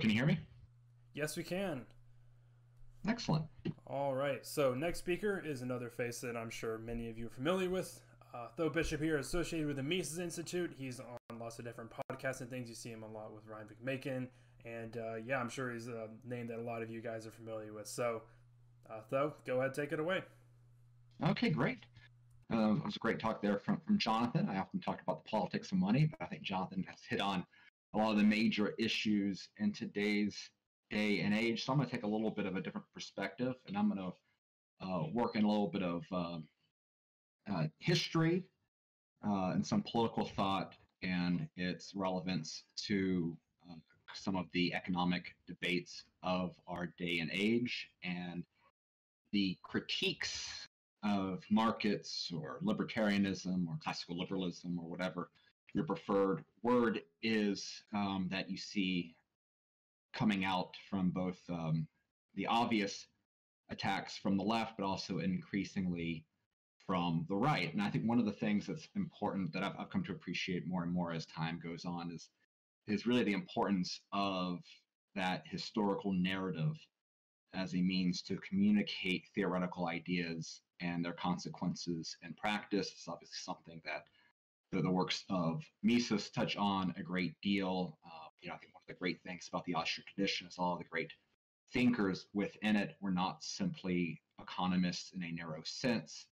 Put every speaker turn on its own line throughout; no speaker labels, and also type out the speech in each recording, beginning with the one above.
can you hear me?
Yes, we can.
Excellent.
All right. So, next speaker is another face that I'm sure many of you are familiar with. Though Bishop here is associated with the Mises Institute, he's on lots of different podcasts and things. You see him a lot with Ryan McMakin. And yeah, I'm sure he's a name that a lot of you guys are familiar with. So, Tho, go ahead, take it away.
Okay, great. It was a great talk there from Jonathan. I often talked about the politics of money, but I think Jonathan has hit on a lot of the major issues in today's day and age. So I'm going to take a little bit of a different perspective, and I'm going to work in a little bit of history and some political thought and its relevance to some of the economic debates of our day and age and the critiques of markets or libertarianism or classical liberalism or whatever your preferred word is that you see coming out from both the obvious attacks from the left, but also increasingly from the right. And I think one of the things that's important that I've come to appreciate more and more as time goes on is really the importance of that historical narrative as a means to communicate theoretical ideas and their consequences in practice. It's obviously something that the works of Mises touch on a great deal. I think one of the great things about the Austrian tradition is all of the great thinkers within it were not simply economists in a narrow sense.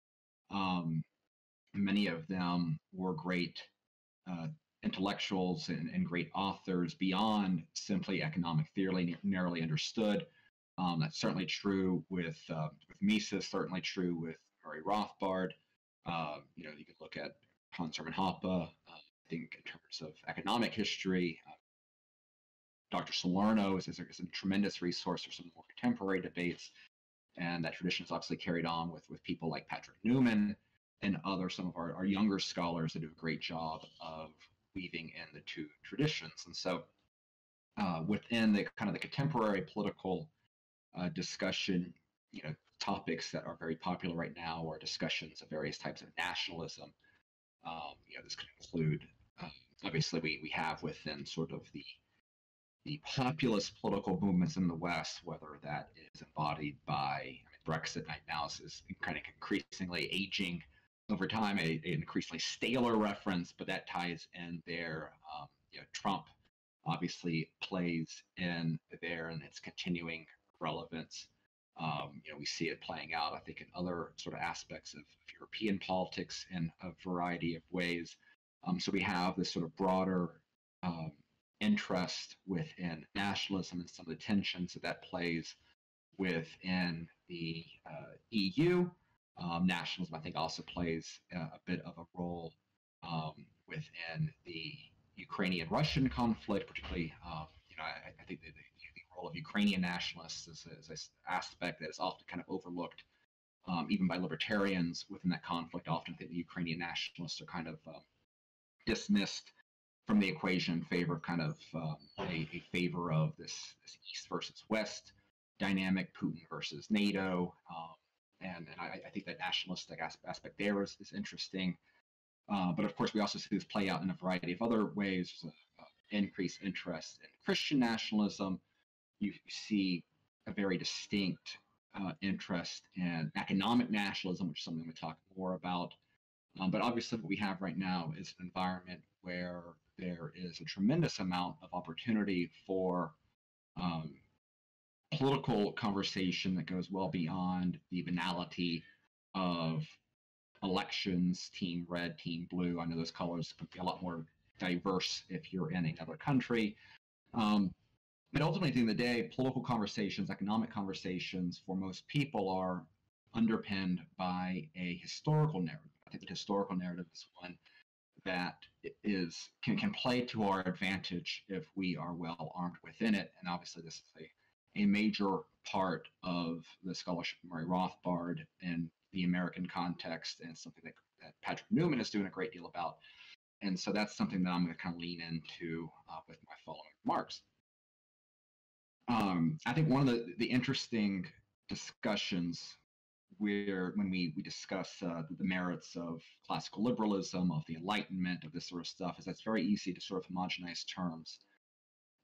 Many of them were great intellectuals and great authors beyond simply economic theory, narrowly understood. That's certainly true with Mises, certainly true with Murray Rothbard. You could look at Hans Hermann Hoppe. I think in terms of economic history, Dr. Salerno is a tremendous resource for some more contemporary debates, and that tradition is obviously carried on with people like Patrick Newman and some of our younger scholars that do a great job of weaving in the two traditions. And so within the kind of the contemporary political discussion, topics that are very popular right now are discussions of various types of nationalism. This could include, obviously, we have within sort of the populist political movements in the West, whether that is embodied by Brexit right now is kind of increasingly aging over time, an increasingly staler reference, but that ties in there. Trump obviously plays in there and its continuing relevance. We see it playing out, I think, in other sort of aspects of European politics in a variety of ways. So we have this sort of broader interest within nationalism and some of the tensions that plays within the EU. Nationalism, I think, also plays a bit of a role within the Ukrainian-Russian conflict, particularly. I think the role of Ukrainian nationalists is an aspect that is often kind of overlooked, even by libertarians within that conflict. Often, I think the Ukrainian nationalists are kind of dismissed from the equation in favor of kind of a favor of this East versus West dynamic, Putin versus NATO. And I think that nationalistic aspect there is interesting. But of course, we also see this play out in a variety of other ways. There's an increased interest in Christian nationalism. You see a very distinct interest in economic nationalism, which is something we talk more about. But obviously, what we have right now is an environment where there is a tremendous amount of opportunity for political conversation that goes well beyond the banality of elections, team red, team blue. I know those colors could be a lot more diverse if you're in another country. But ultimately, at the end of the day, political conversations, economic conversations for most people are underpinned by a historical narrative. I think the historical narrative is one that can play to our advantage if we are well armed within it. And obviously, this is a major part of the scholarship of Murray Rothbard in the American context, and something that Patrick Newman is doing a great deal about. And so that's something that I'm going to kind of lean into with my following remarks. I think one of the interesting discussions when we discuss the merits of classical liberalism, of the Enlightenment, of this sort of stuff, is that's very easy to sort of homogenize terms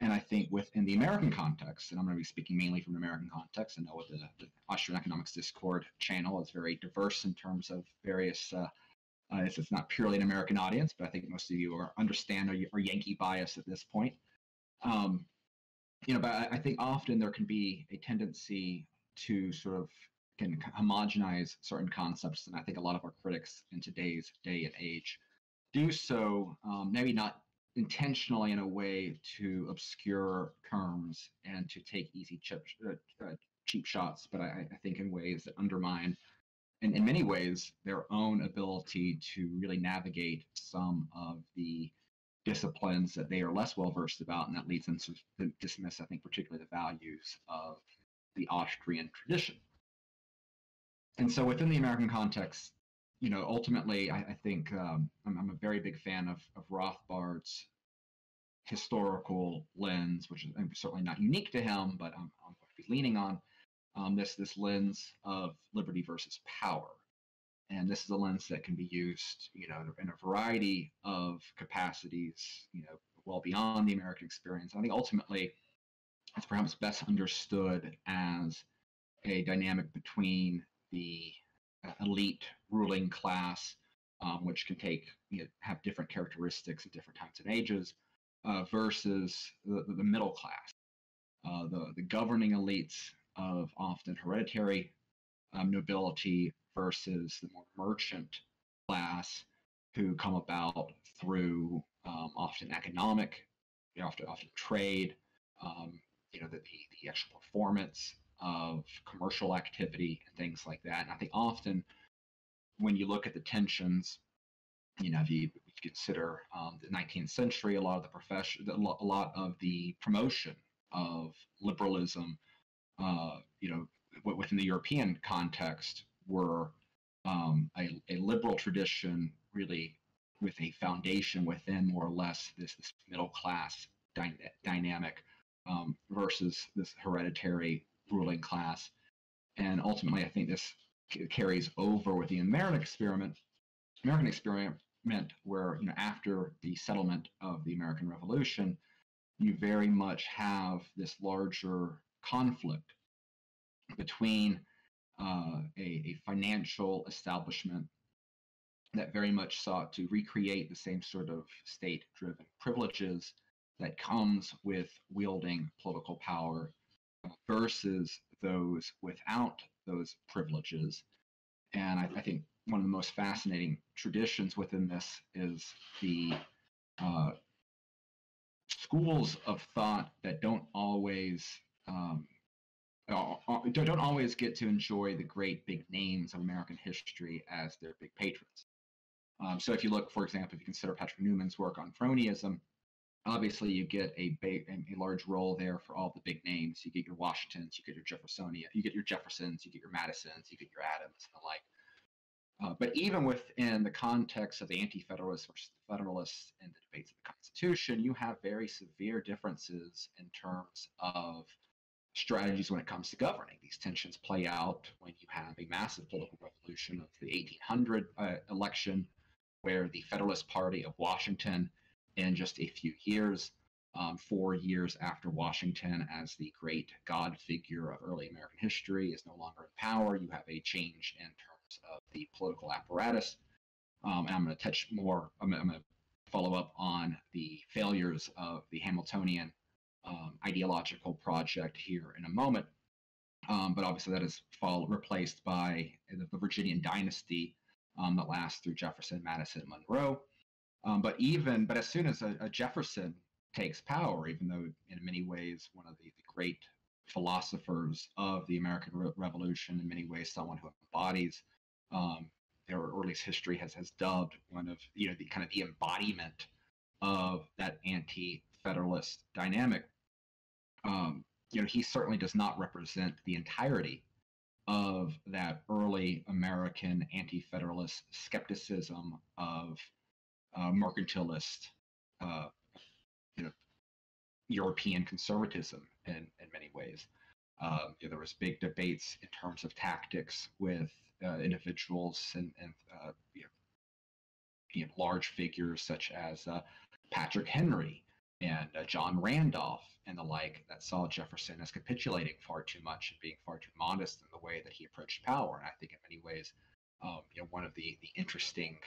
And I think within the American context, and I'm going to be speaking mainly from the American context, I know what the Austrian Economics Discord channel is very diverse in terms of various, it's not purely an American audience, but I think most of you understand are Yankee bias at this point. But I think often there can be a tendency to sort of can homogenize certain concepts, and I think a lot of our critics in today's day and age do so, maybe not intentionally in a way to obscure terms and to take easy cheap shots, but I think in ways that undermine, in many ways, their own ability to really navigate some of the disciplines that they are less well versed about, and that leads them to dismiss, I think, particularly the values of the Austrian tradition. And so within the American context, ultimately, I think I'm a very big fan of Rothbard's historical lens, which is certainly not unique to him, but I'm going to be leaning on this lens of liberty versus power. And this is a lens that can be used, in a variety of capacities, well beyond the American experience. I think ultimately it's perhaps best understood as a dynamic between the elite ruling class, which can have different characteristics at different times and ages, versus the middle class, the governing elites of often hereditary nobility versus the more merchant class who come about through often economic, often trade, the actual performance of commercial activity and things like that. And I think often when you look at the tensions, if you consider the 19th century, a lot of the promotion of liberalism, within the European context were a liberal tradition, really with a foundation within more or less this middle class dynamic versus this hereditary ruling class. And ultimately, I think this carries over with the American experiment, where after the settlement of the American Revolution, you very much have this larger conflict between a financial establishment that very much sought to recreate the same sort of state-driven privileges that comes with wielding political power versus those without those privileges. And I think one of the most fascinating traditions within this is the schools of thought that don't always get to enjoy the great big names of American history as their big patrons. So if you look, for example, if you consider Patrick Newman's work on cronyism, obviously you get a large role there for all the big names. You get your Washingtons, you get your Jeffersons, you get your Madisons, you get your Adams and the like. But even within the context of the anti-federalists versus the federalists in the debates of the Constitution, you have very severe differences in terms of strategies when it comes to governing. These tensions play out when you have a massive political revolution of the 1800 election, where the Federalist Party of Washington, in just a few years, 4 years after Washington as the great God figure of early American history, is no longer in power, you have a change in terms of the political apparatus. And I'm going to touch more, I'm going to follow up on the failures of the Hamiltonian ideological project here in a moment. But obviously that is replaced by the Virginian dynasty that lasts through Jefferson, Madison, Monroe. But as soon as a Jefferson takes power, even though in many ways one of the great philosophers of the American Revolution, in many ways someone who embodies, or at least history has dubbed one of the kind of the embodiment of that anti-federalist dynamic. He certainly does not represent the entirety of that early American anti-federalist skepticism of mercantilist, European conservatism in many ways. There was big debates in terms of tactics with individuals and large figures such as Patrick Henry and John Randolph and the like that saw Jefferson as capitulating far too much and being far too modest in the way that he approached power. And I think in many ways, one of the interesting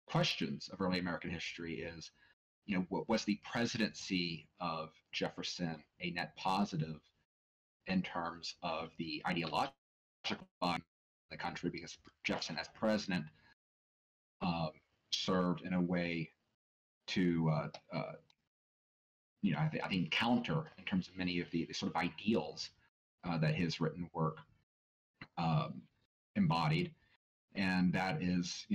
questions of early American history is, was the presidency of Jefferson a net positive in terms of the ideological body of the country, because Jefferson as president served in a way to I think counter in terms of many of the sort of ideals that his written work embodied, and that is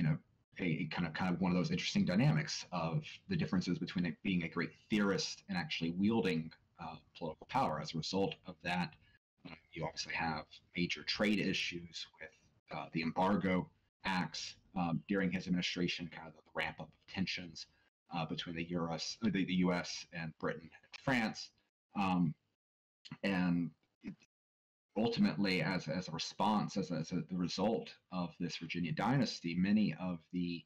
a kind of one of those interesting dynamics of the differences between being a great theorist and actually wielding political power. As a result of that, you obviously have major trade issues with the embargo acts during his administration, kind of the ramp up of tensions between the U.S. and Britain and France, and ultimately, as a response, as the result of this Virginia dynasty, many of the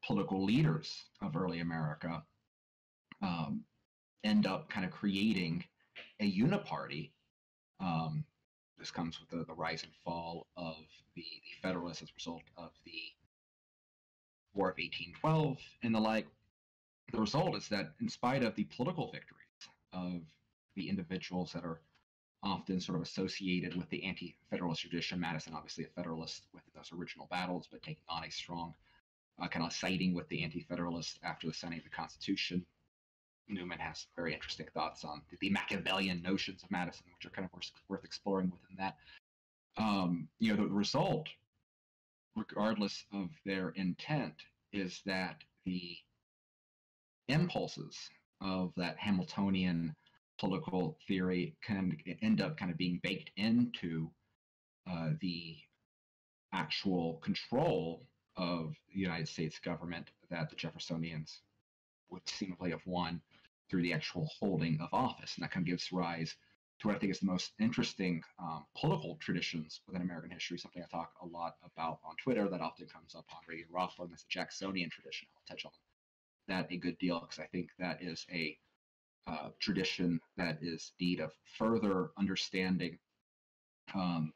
political leaders of early America end up kind of creating a uniparty. This comes with the rise and fall of the Federalists as a result of the War of 1812 and the like. The result is that in spite of the political victories of the individuals that are often sort of associated with the anti-Federalist tradition, Madison obviously a Federalist with those original battles, but taking on a strong kind of siding with the anti-Federalists after the signing of the Constitution. Newman has very interesting thoughts on the Machiavellian notions of Madison, which are kind of worth exploring within that. The result, regardless of their intent, is that the impulses of that Hamiltonian political theory can end up kind of being baked into the actual control of the United States government that the Jeffersonians would seemingly have won through the actual holding of office. And that kind of gives rise to what I think is the most interesting political traditions within American history, something I talk a lot about on Twitter that often comes up on Radio Rothbard, and that's the Jacksonian tradition. I'll touch on that a good deal because I think that is a tradition that is in need of further understanding and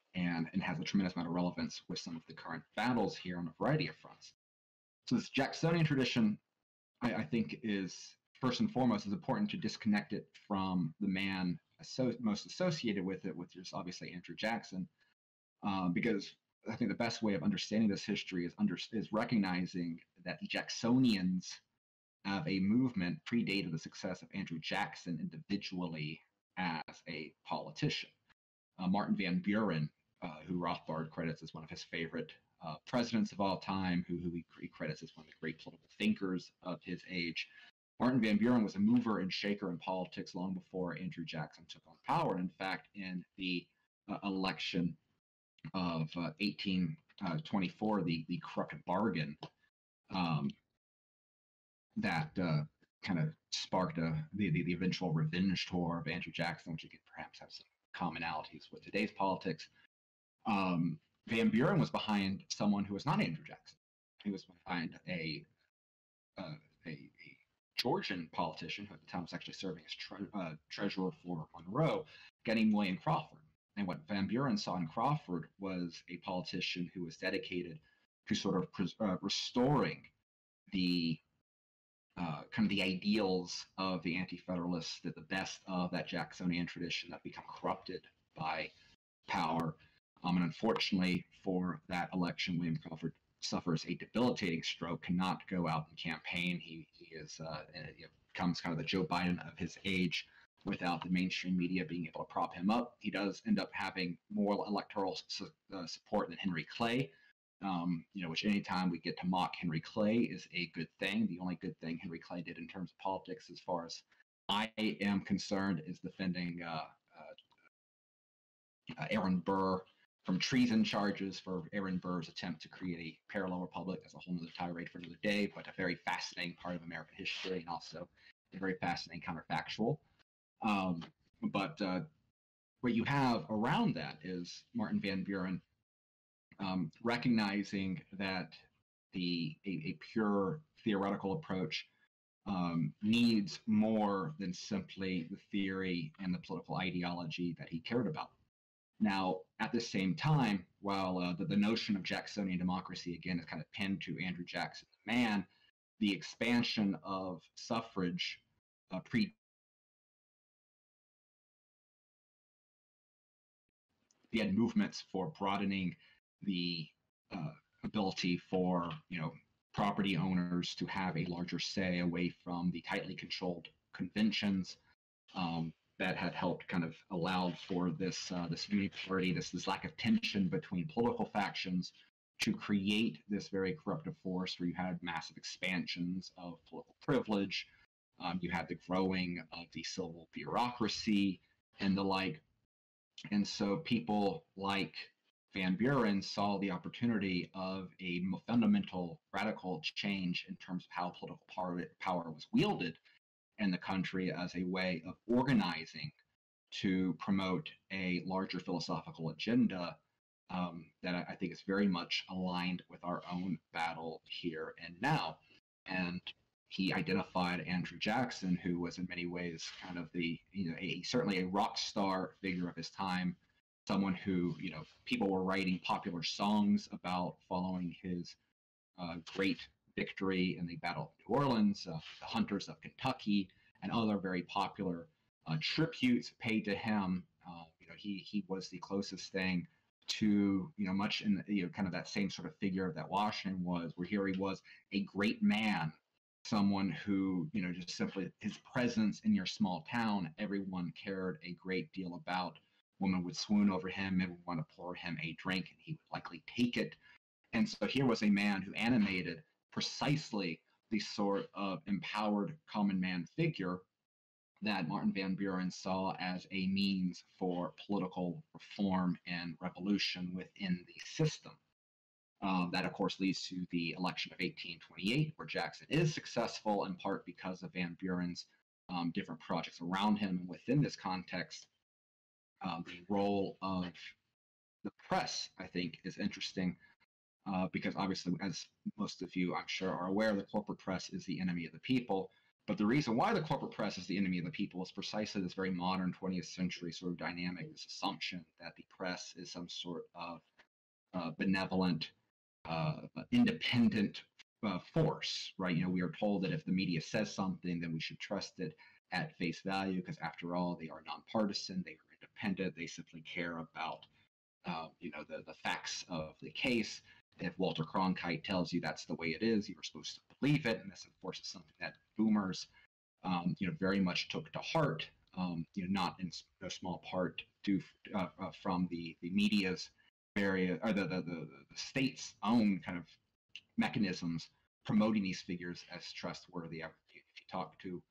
has a tremendous amount of relevance with some of the current battles here on a variety of fronts. So this Jacksonian tradition, I think, is first and foremost is important to disconnect it from the man most associated with it, which is obviously Andrew Jackson, because I think the best way of understanding this history is recognizing that the Jacksonians of a movement predated the success of Andrew Jackson individually as a politician. Martin Van Buren, who Rothbard credits as one of his favorite presidents of all time, who he credits as one of the great political thinkers of his age. Martin Van Buren was a mover and shaker in politics long before Andrew Jackson took on power. And in fact, in the election of 1824, the crooked bargain, that kind of sparked the eventual revenge tour of Andrew Jackson, which you could perhaps have some commonalities with today's politics. Van Buren was behind someone who was not Andrew Jackson. He was behind a Georgian politician who at the time was actually serving as treasurer for Monroe, a guy named William Crawford. And what Van Buren saw in Crawford was a politician who was dedicated to sort of restoring the kind of the ideals of the anti-federalists, the best of that Jacksonian tradition that become corrupted by power. And unfortunately for that election, William Crawford suffers a debilitating stroke, cannot go out and campaign. He becomes kind of the Joe Biden of his age without the mainstream media being able to prop him up. He does end up having more electoral support than Henry Clay, which anytime we get to mock Henry Clay is a good thing. The only good thing Henry Clay did in terms of politics, as far as I am concerned, is defending Aaron Burr from treason charges for Aaron Burr's attempt to create a parallel republic. As a whole other tirade for another day, but a very fascinating part of American history and also a very fascinating counterfactual. But what you have around that is Martin Van Buren recognizing that a pure theoretical approach needs more than simply the theory and the political ideology that he cared about. Now, at the same time, while the notion of Jacksonian democracy, again, is kind of pinned to Andrew Jackson, the man, the expansion of suffrage pre he had movements for broadening the ability for property owners to have a larger say away from the tightly controlled conventions that had helped kind of allowed for this uniparty, this lack of tension between political factions to create this very corruptive force where you had massive expansions of political privilege, you had the growing of the civil bureaucracy and the like. And so people like Van Buren saw the opportunity of a fundamental radical change in terms of how political power was wielded in the country as a way of organizing to promote a larger philosophical agenda that I think is very much aligned with our own battle here and now. And he identified Andrew Jackson, who was in many ways kind of certainly a rock star figure of his time, someone who people were writing popular songs about following his great victory in the Battle of New Orleans, the Hunters of Kentucky, and other very popular tributes paid to him. He was the closest thing to much in kind of that same sort of figure that Washington was, where here he was a great man, someone who just simply his presence in your small town, everyone cared a great deal about. Women would swoon over him and would want to pour him a drink, and he would likely take it. And so here was a man who animated precisely the sort of empowered common man figure that Martin Van Buren saw as a means for political reform and revolution within the system. That, of course, leads to the election of 1828, where Jackson is successful in part because of Van Buren's different projects around him. And within this context, the role of the press, I think, is interesting because obviously, as most of you, I'm sure, are aware, the corporate press is the enemy of the people. But the reason why the corporate press is the enemy of the people is precisely this very modern 20th century sort of dynamic, this assumption that the press is some sort of benevolent, independent force, right? We are told that if the media says something, then we should trust it at face value because, after all, they are nonpartisan, they are independent, they simply care about, the facts of the case. If Walter Cronkite tells you that's the way it is, you're supposed to believe it, and this, of course, is something that boomers, very much took to heart. Not in no small part due from the media's various or the state's own kind of mechanisms promoting these figures as trustworthy. If you talk to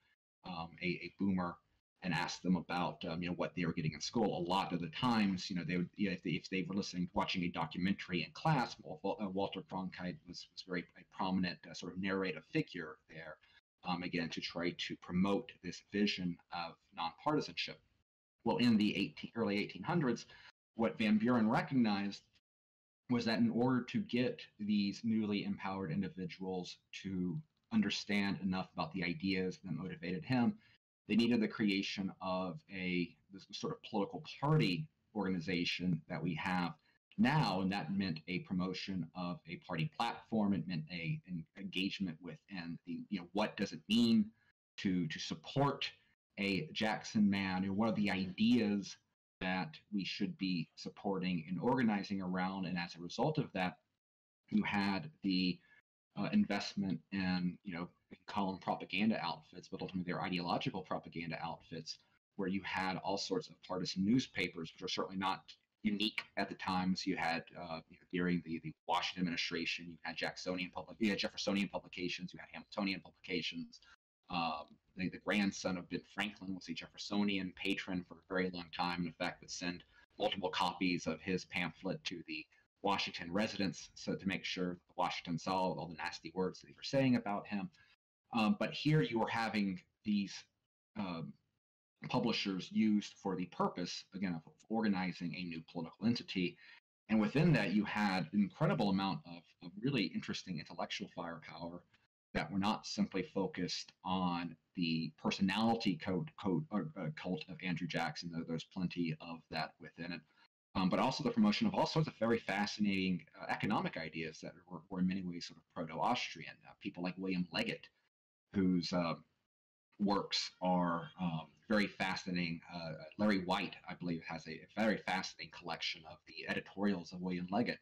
a boomer and ask them about what they were getting in school, a lot of the times they would if they were watching a documentary in class, Walter Cronkite was very a prominent sort of narrative figure there, again to try to promote this vision of nonpartisanship. Well, in the early 1800s, what Van Buren recognized was that in order to get these newly empowered individuals to understand enough about the ideas that motivated him, they needed the creation of this sort of political party organization that we have now, and that meant a promotion of a party platform. It meant an engagement within the what does it mean to support a Jackson man, and what are the ideas that we should be supporting and organizing around. And as a result of that, you had the investment in, you can call them propaganda outfits, but ultimately they're ideological propaganda outfits, where you had all sorts of partisan newspapers, which are certainly not unique at the times. You had during the Washington administration, you had Jeffersonian publications, you had Hamiltonian publications. The grandson of Ben Franklin was a Jeffersonian patron for a very long time. In fact, would send multiple copies of his pamphlet to the Washington residents, so to make sure that Washington saw all the nasty words that they were saying about him. But here you were having these publishers used for the purpose, again, of organizing a new political entity. And within that, you had an incredible amount of really interesting intellectual firepower. that were not simply focused on the personality cult of Andrew Jackson, though there's plenty of that within it, but also the promotion of all sorts of very fascinating economic ideas that were in many ways sort of proto-Austrian. People like William Leggett, whose works are very fascinating. Larry White, I believe, has a very fascinating collection of the editorials of William Leggett,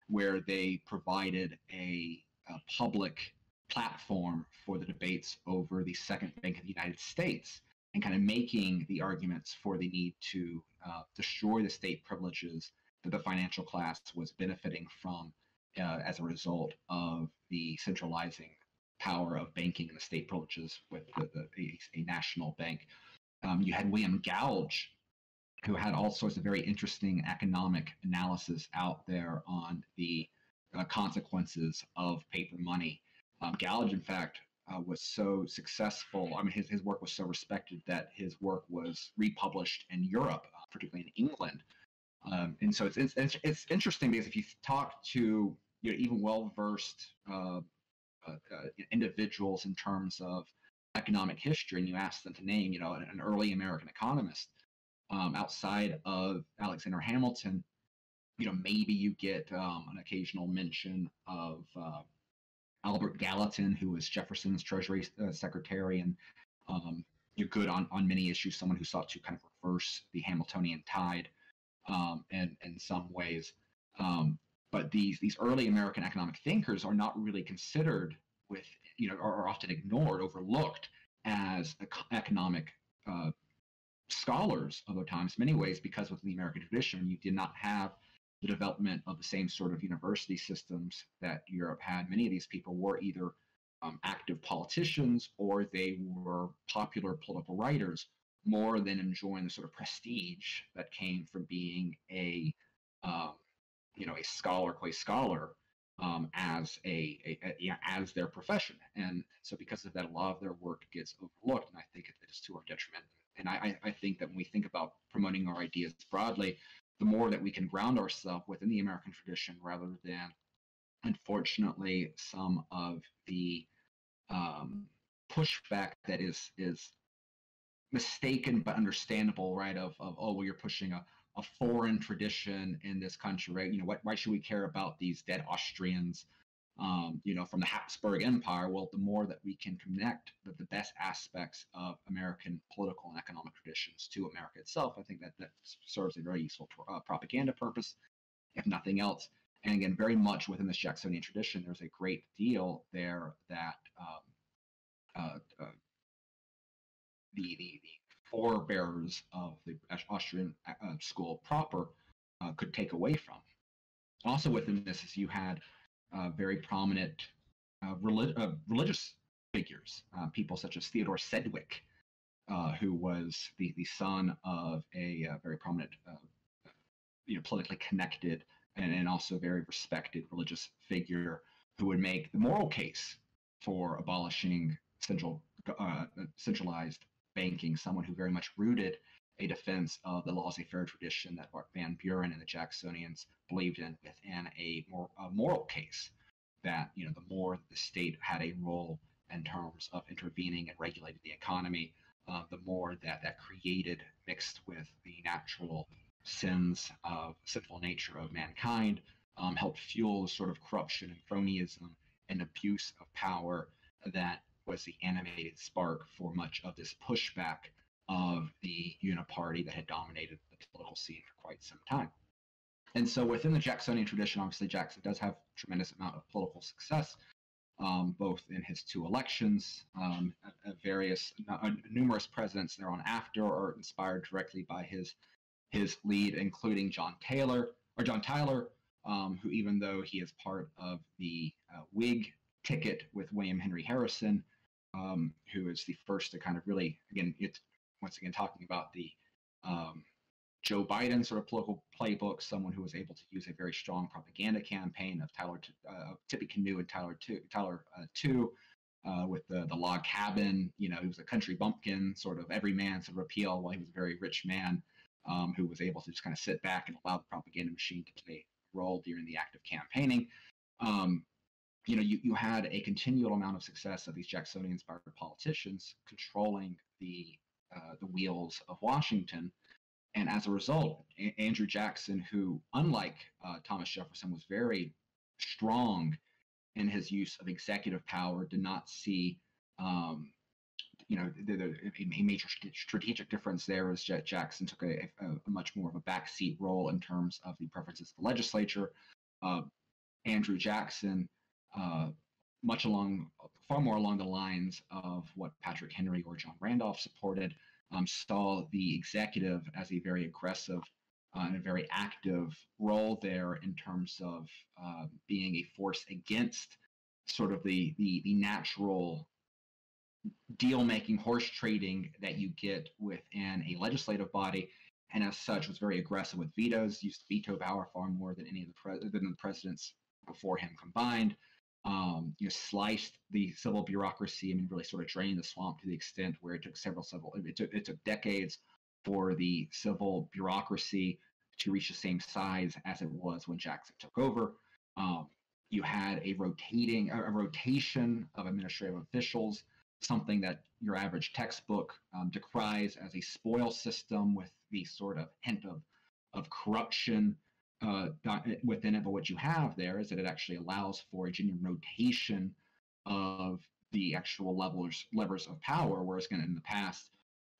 where they provided a public platform for the debates over the Second Bank of the United States, and kind of making the arguments for the need to destroy the state privileges that the financial class was benefiting from as a result of the centralizing power of banking and the state privileges with a national bank. You had William Gouge, who had all sorts of very interesting economic analysis out there on the consequences of paper money. Gouge, in fact, was so successful. I mean, his work was so respected that his work was republished in Europe, particularly in England. And so it's interesting because if you talk to even well-versed individuals in terms of economic history, and you ask them to name an early American economist outside of Alexander Hamilton, maybe you get an occasional mention of Albert Gallatin, who was Jefferson's Treasury Secretary, and you're good on many issues, someone who sought to kind of reverse the Hamiltonian tide in some ways. But these early American economic thinkers are not really considered with, are often ignored, overlooked as economic scholars of their times in many ways, because within the American tradition, you did not have the development of the same sort of university systems that Europe had. Many of these people were either active politicians or they were popular political writers, more than enjoying the sort of prestige that came from being a scholar, qua scholar, as as their profession. And so because of that, a lot of their work gets overlooked, and I think it is to our detriment. And I think that when we think about promoting our ideas broadly, the more that we can ground ourselves within the American tradition, rather than, unfortunately, some of the pushback that is mistaken but understandable, right? Of oh, well, you're pushing a foreign tradition in this country, right? Why should we care about these dead Austrians, from the Habsburg Empire? Well, the more that we can connect the best aspects of American political and economic traditions to America itself, I think that serves a very useful propaganda purpose, if nothing else. And again, very much within this Jacksonian tradition, there's a great deal there that the forebearers of the Austrian school proper could take away from. Also within this is you had very prominent religious figures, people such as Theodore Sedgwick, who was the son of a very prominent, politically connected and also very respected religious figure, who would make the moral case for abolishing centralized banking, someone who very much rooted a defense of the laissez-faire tradition that Van Buren and the Jacksonians believed in, within a moral case that the more the state had a role in terms of intervening and regulating the economy, the more that created, mixed with the natural sins of sinful nature of mankind, helped fuel the sort of corruption and cronyism and abuse of power that was the animated spark for much of this pushback of the uniparty that had dominated the political scene for quite some time. And so within the Jacksonian tradition, obviously Jackson does have a tremendous amount of political success, both in his two elections, numerous presidents thereon after are inspired directly by his lead, including John Tyler, who, even though he is part of the Whig ticket with William Henry Harrison, who is the first to kind of really, once again talking about the Joe Biden sort of political playbook, someone who was able to use a very strong propaganda campaign of Tippecanoe and Tyler too, with the log cabin. He was a country bumpkin, sort of everyman sort of appeal, while he was a very rich man who was able to just kind of sit back and allow the propaganda machine to play a role during the act of campaigning. you had a continual amount of success of these Jacksonian-inspired politicians controlling the wheels of Washington. And as a result, Andrew Jackson, who, unlike Thomas Jefferson, was very strong in his use of executive power, did not see, a major strategic difference there is Jackson took a much more of a backseat role in terms of the preferences of the legislature. Andrew Jackson, far more along the lines of what Patrick Henry or John Randolph supported, saw the executive as a very aggressive and a very active role there in terms of being a force against sort of the natural deal-making, horse trading that you get within a legislative body, and as such was very aggressive with vetoes, used veto power far more than any of the presidents before him combined. Sliced the civil bureaucracy. I mean, really sort of drained the swamp to the extent where it took it took decades for the civil bureaucracy to reach the same size as it was when Jackson took over. You had a rotation of administrative officials, something that your average textbook decries as a spoil system with the sort of hint of corruption within it. But what you have there is that it actually allows for a genuine rotation of the actual levers of power, whereas in the past,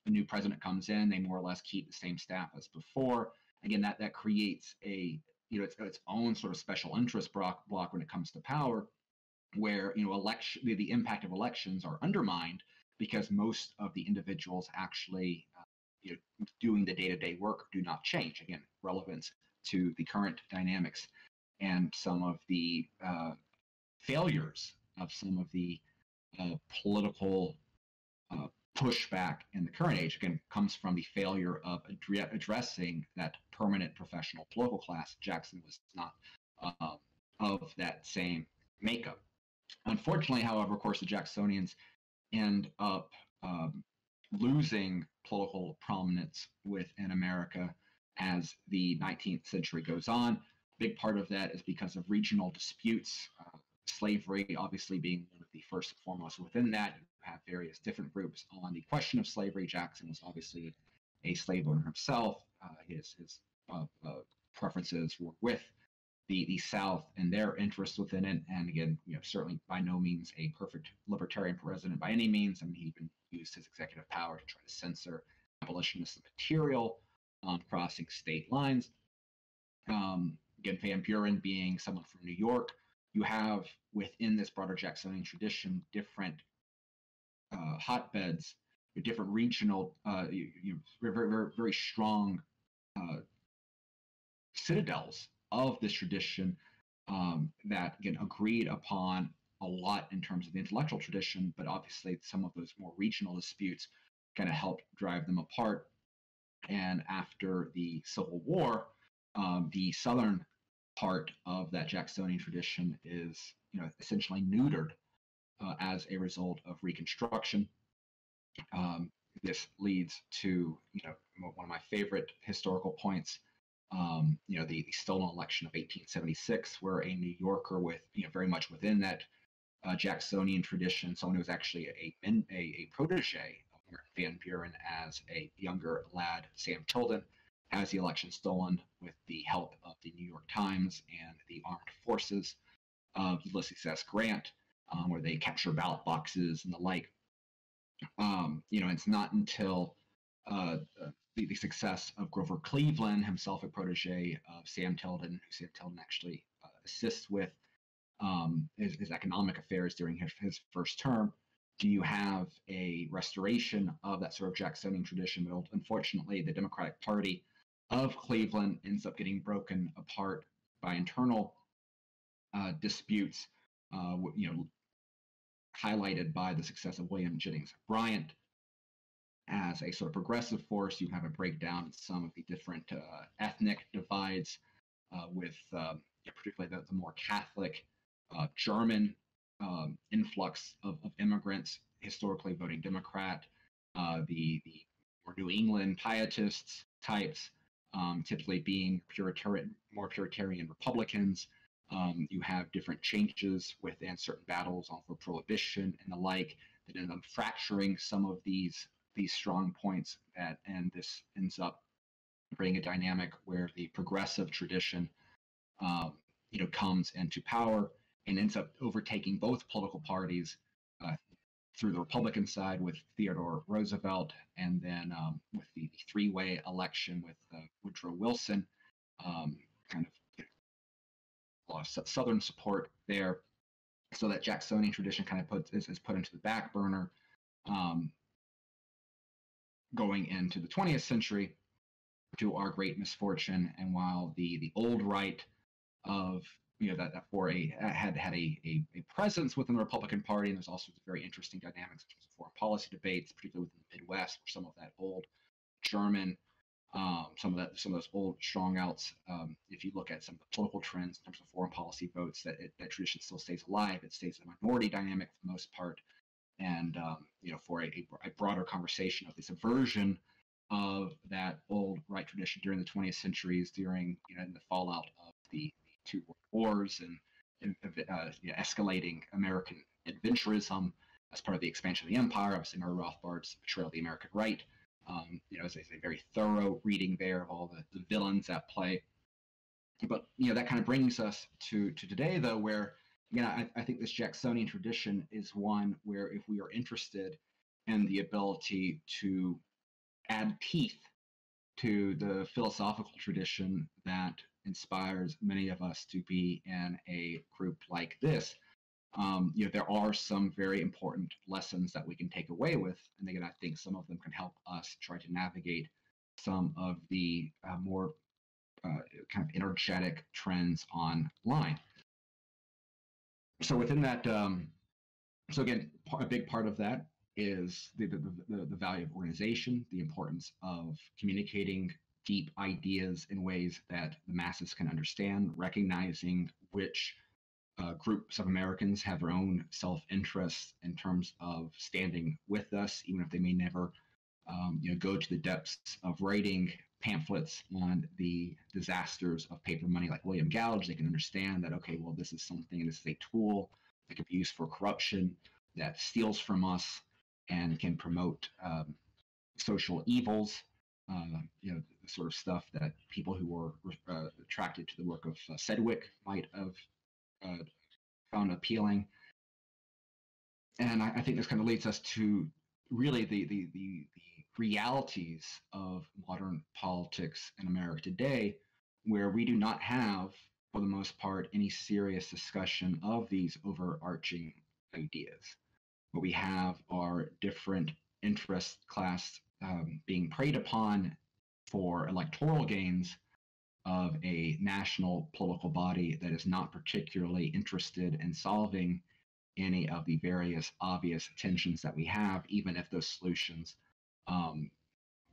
a new president comes in, they more or less keep the same staff as before. Again, that creates its own sort of special interest block when it comes to power, where the impact of elections are undermined because most of the individuals actually doing the day-to-day work do not change. Again, relevance to the current dynamics and some of the failures of some of the political pushback in the current age, again, comes from the failure of addressing that permanent professional political class. Jackson was not of that same makeup. Unfortunately, however, of course, the Jacksonians end up losing political prominence within America as the 19th century goes on. Big part of that is because of regional disputes, slavery obviously being one of the first and foremost within that. You have various different groups on the question of slavery. Jackson was obviously a slave owner himself. His preferences were with the South and their interests within it. And again, certainly by no means a perfect libertarian president by any means. I mean, he even used his executive power to try to censor abolitionist material on crossing state lines. Again, Van Buren being someone from New York, you have within this broader Jacksonian tradition different hotbeds, different regional, very strong citadels of this tradition that, again, agreed upon a lot in terms of the intellectual tradition, but obviously some of those more regional disputes kind of helped drive them apart. And after the Civil War, the southern part of that Jacksonian tradition is, essentially neutered as a result of Reconstruction. This leads to, one of my favorite historical points. The stolen election of 1876, where a New Yorker with, very much within that Jacksonian tradition, someone who was actually a protege of Van Buren as a younger lad, Sam Tilden, has the election stolen with the help of the New York Times and the armed forces of Ulysses S. Grant, where they capture ballot boxes and the like. It's not until the success of Grover Cleveland, himself a protege of Sam Tilden, who Sam Tilden actually assists with his economic affairs during his first term. Do you have a restoration of that sort of Jacksonian tradition? But unfortunately, the Democratic Party of Cleveland ends up getting broken apart by internal disputes, highlighted by the success of William Jennings Bryan. As a sort of progressive force, you have a breakdown in some of the different ethnic divides with particularly the more Catholic German influx of immigrants, historically voting Democrat, the more New England pietists types, typically being more Puritarian Republicans, You have different changes within certain battles on for prohibition and the like that end up fracturing some of these strong points, and this ends up creating a dynamic where the progressive tradition um, comes into power and ends up overtaking both political parties uh, through the Republican side with Theodore Roosevelt, and then with the three-way election with Woodrow Wilson, kind of a lot of Southern support there. So that Jacksonian tradition kind of is put into the back burner um, going into the 20th century, to our great misfortune. And while the old right of that for a had a presence within the Republican Party, and there's also very interesting dynamics in terms of foreign policy debates, particularly within the Midwest, where some of that old German, some of those old strong outs. If you look at some of the political trends in terms of foreign policy votes, that tradition still stays alive. It stays a minority dynamic for the most part, and for a broader conversation of this aversion of that old right tradition during the 20th centuries, during in the fallout of the two world wars and escalating American adventurism as part of the expansion of the empire. Obviously, Murray Rothbard's portrayal of the American right, is a very thorough reading there of all the villains at play. But that kind of brings us to today, though, where I think this Jacksonian tradition is one where, if we are interested in the ability to add teeth to the philosophical tradition that inspires many of us to be in a group like this, there are some very important lessons that we can take away with. And again, I think some of them can help us try to navigate some of the more kind of energetic trends online. So within that, so again, a big part of that is the value of organization, the importance of communicating deep ideas in ways that the masses can understand, recognizing which groups of Americans have their own self-interest in terms of standing with us, even if they may never go to the depths of writing pamphlets on the disasters of paper money like William Gouge. They can understand that, okay, well, this is something, this is a tool that can be used for corruption, that steals from us and can promote social evils, the sort of stuff that people who were attracted to the work of Sedgwick might have found appealing. And I think this kind of leads us to really the realities of modern politics in America today, where we do not have, for the most part, any serious discussion of these overarching ideas. What we have are different interest class being preyed upon for electoral gains of a national political body that is not particularly interested in solving any of the various obvious tensions that we have, even if those solutions,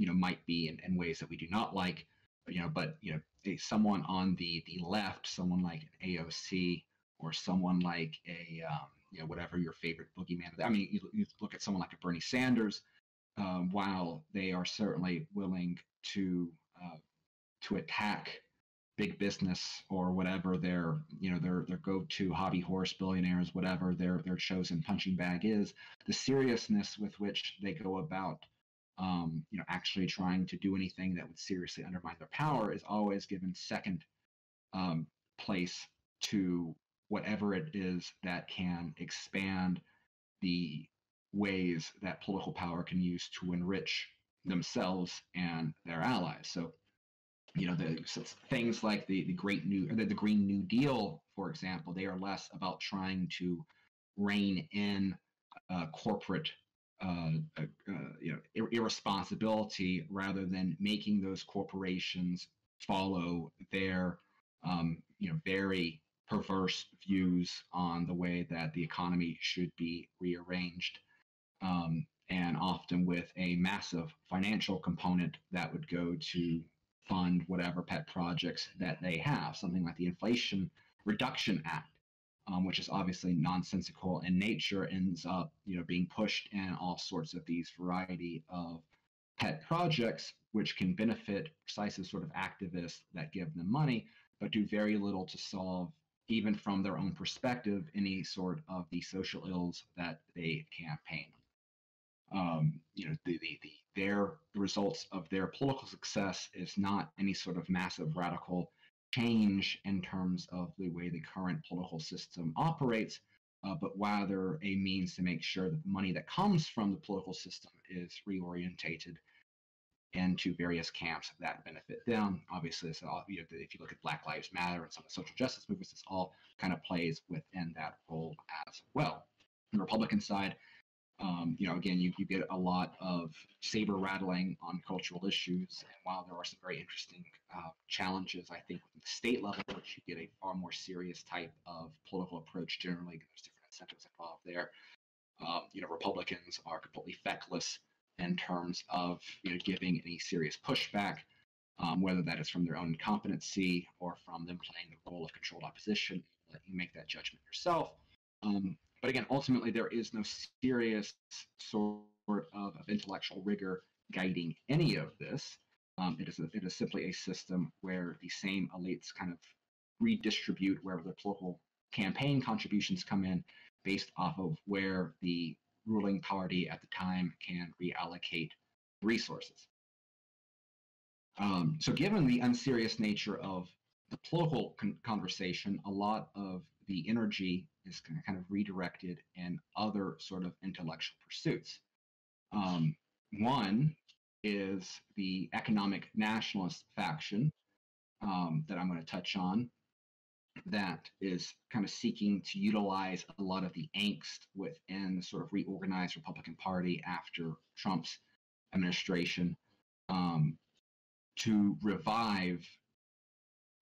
might be in ways that we do not like. But someone on the left, someone like an AOC, or someone like a whatever your favorite boogeyman. I mean, you look at someone like a Bernie Sanders. While they are certainly willing to attack big business or whatever their go-to hobby horse billionaires, whatever their chosen punching bag is, the seriousness with which they go about actually trying to do anything that would seriously undermine their power is always given second place to whatever it is that can expand the ways that political power can use to enrich themselves and their allies. So things like the Green New Deal, for example, they are less about trying to rein in corporate irresponsibility, rather than making those corporations follow their very perverse views on the way that the economy should be rearranged, and often with a massive financial component that would go to fund whatever pet projects that they have. Something like the Inflation Reduction Act, which is obviously nonsensical in nature, ends up being pushed in all sorts of these variety of pet projects, which can benefit precisely sort of activists that give them money, but do very little to solve even from their own perspective, any sort of the social ills that they campaign. The results of their political success is not any sort of massive radical change in terms of the way the current political system operates, but rather a means to make sure that the money that comes from the political system is reorientated into various camps that benefit them. Obviously, if you look at Black Lives Matter and some of the social justice movements, this all kind of plays within that role as well. On the Republican side, again, you get a lot of saber rattling on cultural issues. And while there are some very interesting challenges, I think at the state level, which you get a far more serious type of political approach generally, there's different incentives involved there. Republicans are completely feckless in terms of giving any serious pushback, whether that is from their own incompetency or from them playing the role of controlled opposition. Let you make that judgment yourself. But again, ultimately, there is no serious sort of intellectual rigor guiding any of this. It is simply a system where the same elites kind of redistribute wherever the political campaign contributions come in based off of where the ruling party at the time can reallocate resources. So given the unserious nature of the political conversation, a lot of the energy is kind of redirected in other sort of intellectual pursuits. One is the economic nationalist faction that I'm going to touch on, that is kind of seeking to utilize a lot of the angst within the sort of reorganized Republican Party after Trump's administration to revive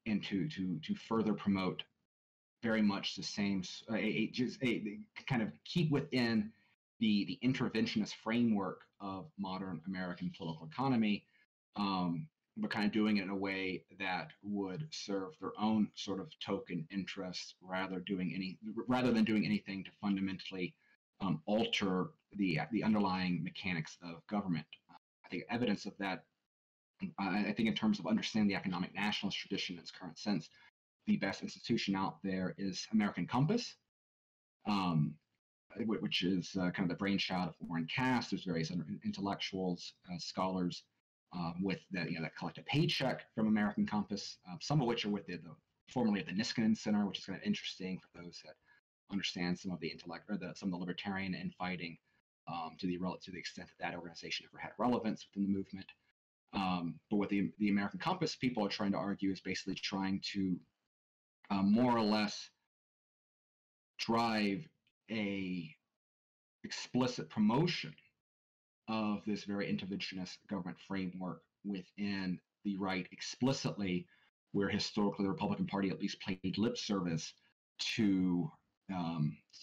and to further promote very much the same, kind of keep within the interventionist framework of modern American political economy, but kind of doing it in a way that would serve their own sort of token interests rather than doing anything to fundamentally alter the underlying mechanics of government. I think evidence of that, I think in terms of understanding the economic nationalist tradition in its current sense, the best institution out there is American Compass, which is kind of the brainchild of Warren Cass. There's various intellectuals, scholars with that collect a paycheck from American Compass, some of which are with the formerly at the Niskanen Center, which is kind of interesting for those that understand some of the intellect or some of the libertarian infighting to the extent that organization ever had relevance within the movement. But what the American Compass people are trying to argue is basically trying to more or less drive a explicit promotion of this very interventionist government framework within the right explicitly, where historically the Republican Party at least played lip service to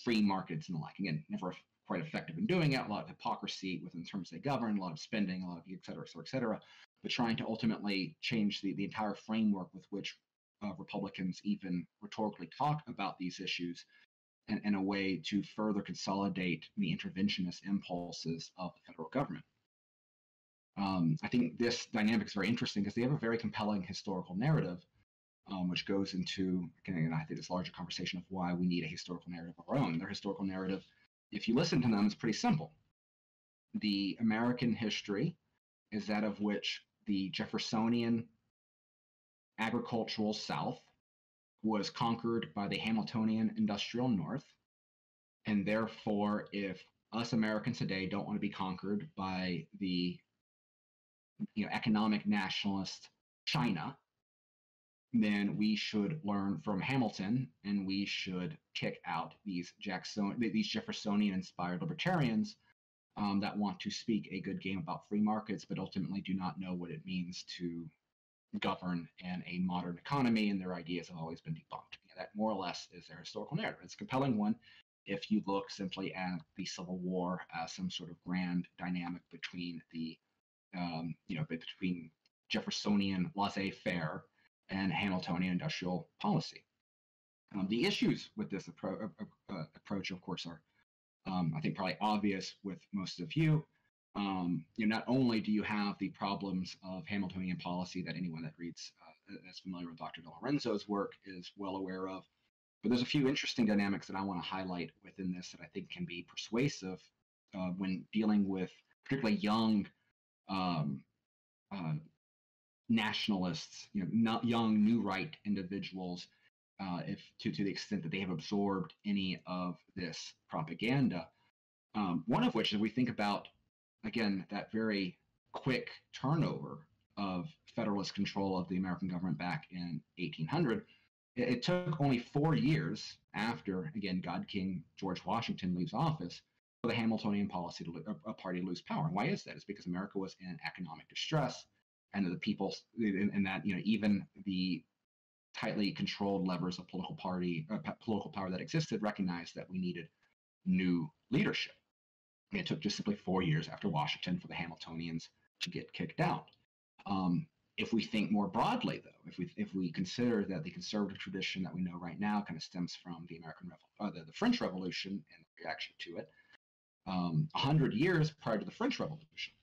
free markets and the like. Again, never quite effective in doing it, a lot of hypocrisy within terms they govern, a lot of spending, a lot of et cetera, but trying to ultimately change the entire framework with which Republicans even rhetorically talk about these issues in a way to further consolidate the interventionist impulses of the federal government. I think this dynamic is very interesting because they have a very compelling historical narrative, which goes into, again, I think this larger conversation of why we need a historical narrative of our own. Their historical narrative, if you listen to them, is pretty simple. The American history is that of which the Jeffersonian agricultural South was conquered by the Hamiltonian industrial North. And therefore, if us Americans today don't want to be conquered by the economic nationalist China, then we should learn from Hamilton and we should kick out these Jeffersonian-inspired libertarians that want to speak a good game about free markets, but ultimately do not know what it means to govern in a modern economy, and their ideas have always been debunked. That more or less is their historical narrative. It's a compelling one if you look simply at the Civil War as some sort of grand dynamic between between Jeffersonian laissez-faire and Hamiltonian industrial policy. The issues with this approach, of course, are I think probably obvious with most of you. Not only do you have the problems of Hamiltonian policy that anyone that reads that's familiar with Dr. De Lorenzo's work is well aware of, But there's a few interesting dynamics that I want to highlight within this that I think can be persuasive when dealing with particularly young um, uh, nationalists, not young new right individuals, if to the extent that they have absorbed any of this propaganda. One of which is we think about again that very quick turnover of federalist control of the American government back in 1800. It took only 4 years after, again, God King George Washington leaves office for the Hamiltonian policy party to lose power. And why is that? It's because America was in economic distress, and the people, and that even the tightly controlled levers of political power that existed recognized that we needed new leadership. And it took just simply 4 years after Washington for the Hamiltonians to get kicked out. If we think more broadly, though, if we consider that the conservative tradition that we know right now kind of stems from the French Revolution and the reaction to it, 100 years prior to the French Revolution,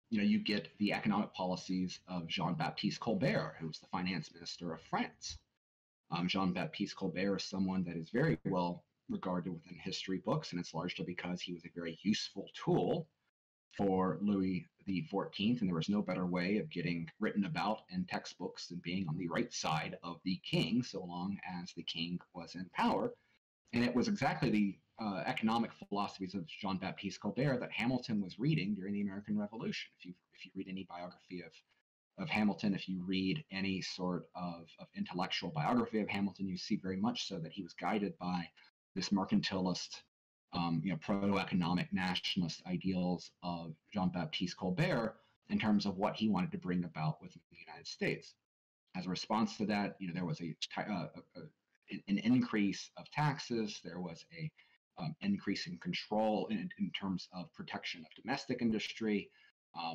you get the economic policies of Jean-Baptiste Colbert, who was the finance minister of France. Jean-Baptiste Colbert is someone that is very well regarded within history books, and it's largely because he was a very useful tool for Louis XIV, and there was no better way of getting written about in textbooks than being on the right side of the king, so long as the king was in power. And it was exactly the economic philosophies of Jean-Baptiste Colbert that Hamilton was reading during the American Revolution. If you read any biography of Hamilton, if you read any sort of intellectual biography of Hamilton, you see very much so that he was guided by this mercantilist, proto-economic nationalist ideals of Jean-Baptiste Colbert in terms of what he wanted to bring about within the United States. As a response to that, there was an increase of taxes. There was a increase in control in terms of protection of domestic industry.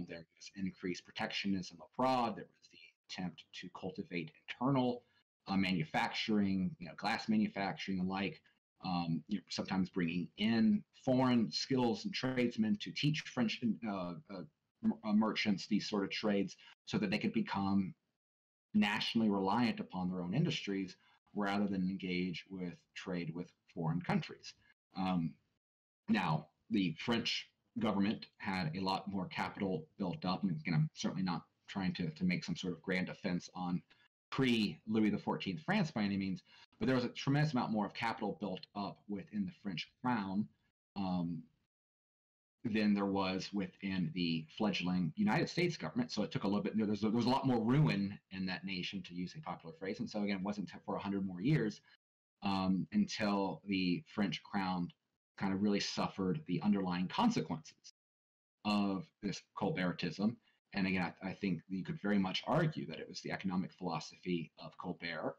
There was increased protectionism abroad. There was the attempt to cultivate internal manufacturing, glass manufacturing and like. Sometimes bringing in foreign skills and tradesmen to teach French merchants these sort of trades so that they could become nationally reliant upon their own industries rather than engage with trade with foreign countries. Now, the French government had a lot more capital built up, and I'm certainly not trying to make some sort of grand offense on pre-Louis XIV France by any means, but there was a tremendous amount more of capital built up within the French crown than there was within the fledgling United States government. So it took a little bit, there was a lot more ruin in that nation, to use a popular phrase. And so again, it wasn't for 100 more years until the French crown kind of really suffered the underlying consequences of this Colbertism. And again, I think you could very much argue that it was the economic philosophy of Colbert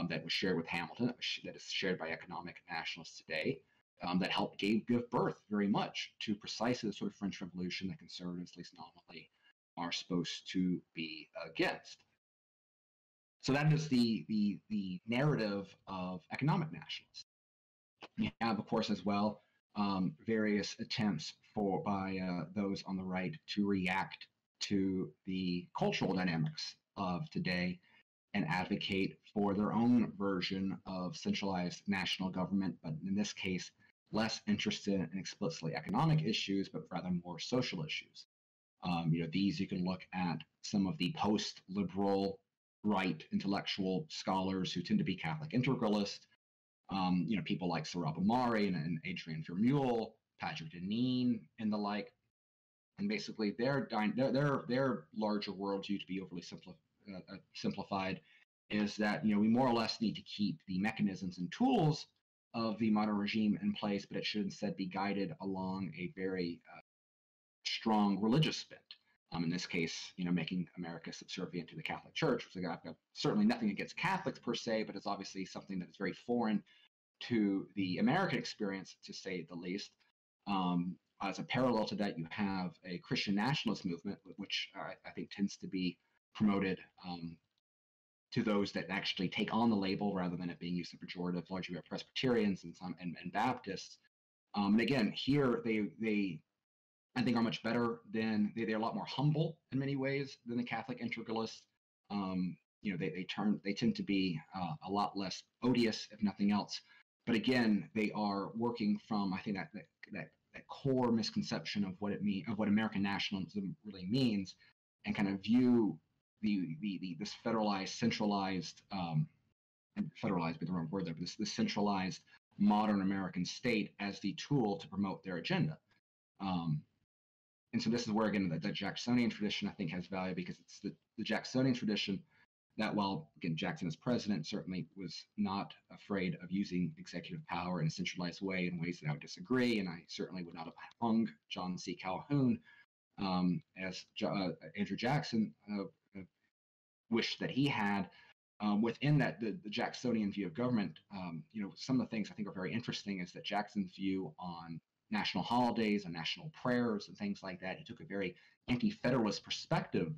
that was shared with Hamilton, that is shared by economic nationalists today, that helped give birth very much to precisely the sort of French Revolution that conservatives, at least nominally, are supposed to be against. So that is the narrative of economic nationalists. You have, of course, as well, various attempts by those on the right to react to the cultural dynamics of today and advocate for their own version of centralized national government, but in this case, less interested in explicitly economic issues, but rather more social issues. These you can look at some of the post-liberal right intellectual scholars who tend to be Catholic integralist, people like Sohrab Ahmari and Adrian Vermeule, Patrick Deneen, and the like. And basically, their larger worldview, to be overly simplified, is that we more or less need to keep the mechanisms and tools of the modern regime in place, but it should instead be guided along a very strong religious bent. In this case, making America subservient to the Catholic Church, which I've got certainly nothing against Catholics per se, but it's obviously something that is very foreign to the American experience, to say the least. As a parallel to that, you have a Christian nationalist movement, which I think tends to be promoted to those that actually take on the label rather than it being used in pejorative, largely by Presbyterians and Baptists. And again, here they I think are much better than they're a lot more humble in many ways than the Catholic integralists. they tend to be a lot less odious, if nothing else. But again, they are working from, I think, that core misconception of what American nationalism really means, and kind of view this federalized, centralized, and federalized be the wrong word there, but this centralized modern American state as the tool to promote their agenda. And so this is where, again, the Jacksonian tradition, I think, has value, because it's the Jacksonian tradition that, while, again, Jackson as president certainly was not afraid of using executive power in a centralized way in ways that I would disagree, and I certainly would not have hung John C. Calhoun as Andrew Jackson wished that he had. Within that, the Jacksonian view of government, some of the things I think are very interesting is that Jackson's view on national holidays and national prayers and things like that. He took a very anti-federalist perspective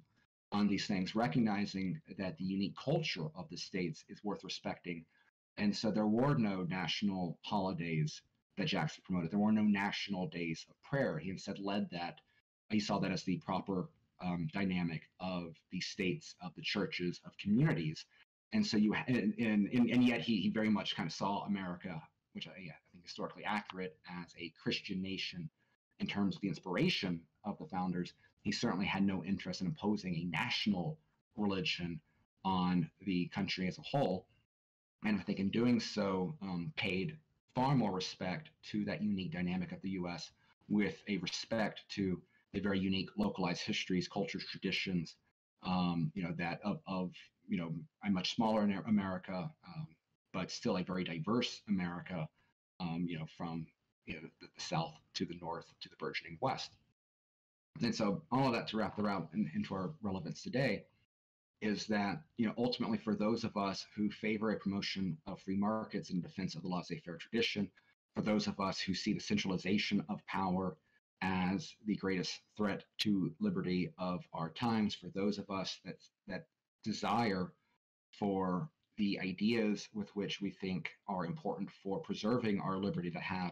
on these things, recognizing that the unique culture of the states is worth respecting. And so there were no national holidays that Jackson promoted. There were no national days of prayer. He instead led that. He saw that as the proper dynamic of the states, of the churches, of communities. And so and yet he very much kind of saw America, which I think historically accurate, as a Christian nation in terms of the inspiration of the founders. He certainly had no interest in imposing a national religion on the country as a whole. And I think in doing so, paid far more respect to that unique dynamic of the U.S., with a respect to the very unique localized histories, cultures, traditions, that of a much smaller America, but still a very diverse America, from the South to the North to the burgeoning West. And so all of that to wrap the route into our relevance today is that, ultimately, for those of us who favor a promotion of free markets in defense of the laissez-faire tradition, for those of us who see the centralization of power as the greatest threat to liberty of our times, for those of us that desire for the ideas with which we think are important for preserving our liberty to have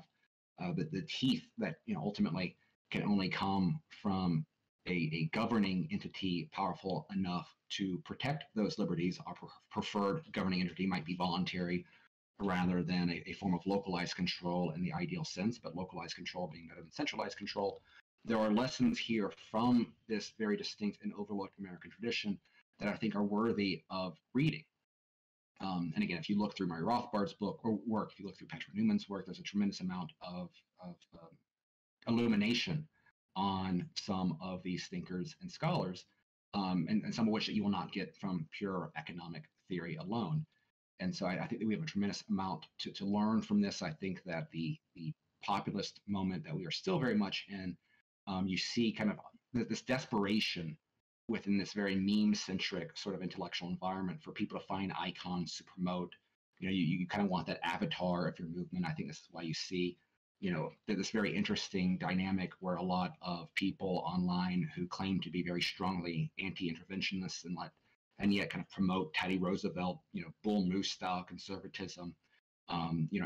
the teeth that ultimately can only come from a governing entity powerful enough to protect those liberties. Our preferred governing entity might be voluntary rather than a form of localized control in the ideal sense, but localized control being better than centralized control. There are lessons here from this very distinct and overlooked American tradition that I think are worthy of reading. And again, if you look through Murray Rothbard's book or work, if you look through Patrick Newman's work, there's a tremendous amount of illumination on some of these thinkers and scholars, and some of which that you will not get from pure economic theory alone. And so I think that we have a tremendous amount to learn from this. I think that the populist moment that we are still very much in, you see kind of this desperation within this very meme-centric sort of intellectual environment for people to find icons to promote. You kind of want that avatar of your movement. I think this is why you see, this very interesting dynamic where a lot of people online who claim to be very strongly anti-interventionists and yet kind of promote Teddy Roosevelt, bull moose style conservatism,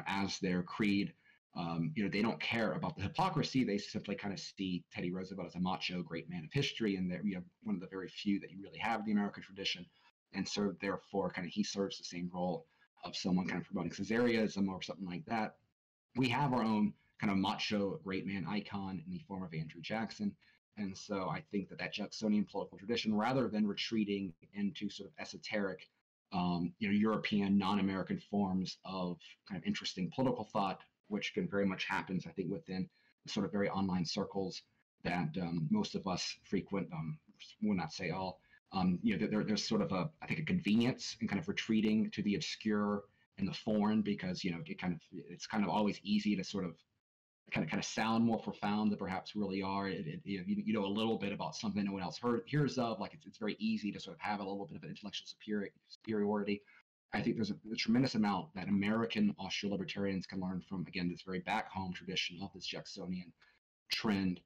as their creed. They don't care about the hypocrisy. They simply kind of see Teddy Roosevelt as a macho, great man of history, and they're one of the very few that you really have in the American tradition. And so therefore, kind of he serves the same role of someone kind of promoting Caesarism or something like that. We have our own kind of macho, great man icon in the form of Andrew Jackson. And so I think that Jacksonian political tradition, rather than retreating into sort of esoteric, European, non-American forms of kind of interesting political thought, which can very much happens, I think, within the sort of very online circles that most of us frequent, will not say all. There's sort of I think a convenience in kind of retreating to the obscure and the foreign, because it's kind of always easy to sort of kind of sound more profound than perhaps really are. You know a little bit about something no one else hears of. Like it's very easy to sort of have a little bit of an intellectual superiority. I think there's a tremendous amount that American Austro-libertarians can learn from, again, this very back home tradition of this Jacksonian trend,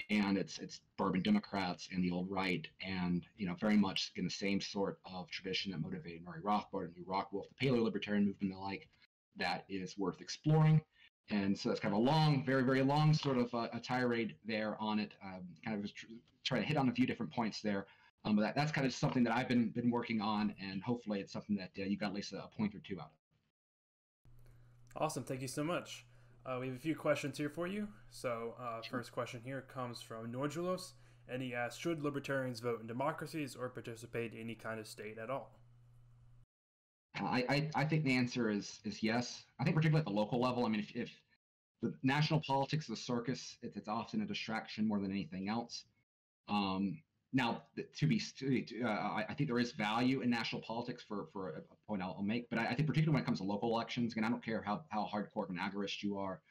and it's bourbon Democrats and the old right, and very much in the same sort of tradition that motivated Murray Rothbard and Lew Rockwell, the paleo-libertarian movement and the like, that is worth exploring. And so that's kind of a long, very, very long sort of a tirade there on it. Kind of trying to hit on a few different points there. But that's kind of something that I've been working on, and hopefully it's something that you got at least a point or two out of.
Awesome. Thank you so much. We have a few questions here for you. So,
Sure.
first question here comes from Nordulos, and he asks, should libertarians vote in democracies or participate in any kind of state at all?
I think the answer is yes. I think particularly at the local level. I mean, if the national politics is a circus, it's often a distraction more than anything else. Now, I think there is value in national politics for a point I'll make, but I think particularly when it comes to local elections, again, I don't care how hardcore of an agorist you are.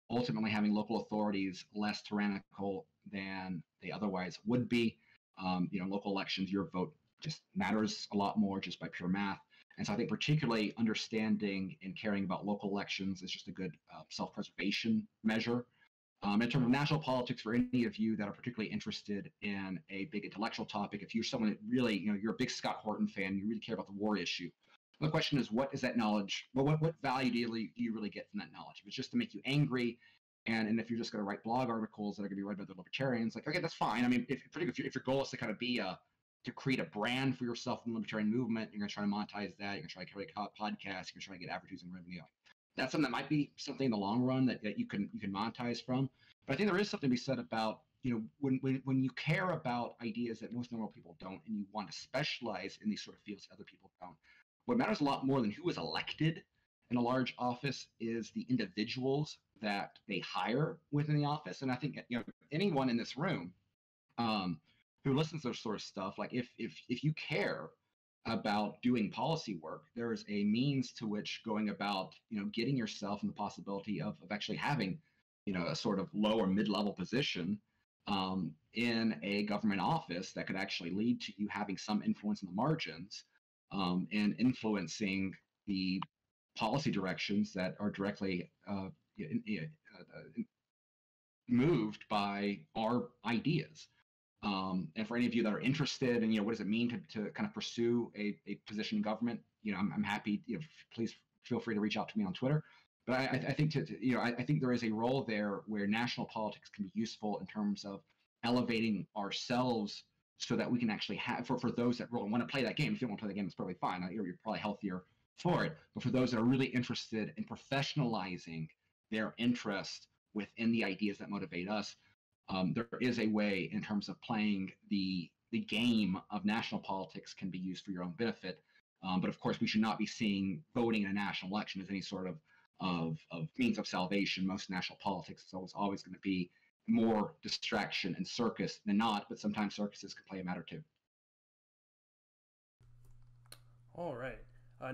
Ultimately, having local authorities less tyrannical than they otherwise would be. Local elections, your vote just matters a lot more just by pure math. And so I think particularly understanding and caring about local elections is just a good self-preservation measure. In terms of national politics, for any of you that are particularly interested in a big intellectual topic, if you're someone that really, you're a big Scott Horton fan, you really care about the war issue. The question is, what is that knowledge? Well, what value do you really get from that knowledge? If it's just to make you angry, and if you're just going to write blog articles that are going to be read by the libertarians, like, okay, that's fine. I mean, particularly if your goal is to kind of be to create a brand for yourself in the libertarian movement, you're going to try to monetize that. You're going to try to create a podcast. You're going to try to get advertising revenue. That's something that might be something in the long run that you can monetize from. But I think there is something to be said about, when you care about ideas that most normal people don't, and you want to specialize in these sort of fields that other people don't. What matters a lot more than who is elected in a large office is the individuals that they hire within the office. And I think anyone in this room who listens to this sort of stuff, like if you care about doing policy work, there is a means to which going about getting yourself in the possibility of actually having a sort of low or mid-level position in a government office that could actually lead to you having some influence in the margins and influencing the policy directions that are directly moved by our ideas. And for any of you that are interested in, what does it mean to kind of pursue a position in government, I'm happy. Please feel free to reach out to me on Twitter. But I think I think there is a role there where national politics can be useful in terms of elevating ourselves so that we can actually have for those that really want to play that game. If you don't want to play the game, it's probably fine. You're probably healthier for it. But for those that are really interested in professionalizing their interest within the ideas that motivate us, there is a way in terms of playing the game of national politics can be used for your own benefit. But of course, we should not be seeing voting in a national election as any sort of means of salvation. Most national politics is always going to be more distraction and circus than not, but sometimes circuses can play a matter too.
All right.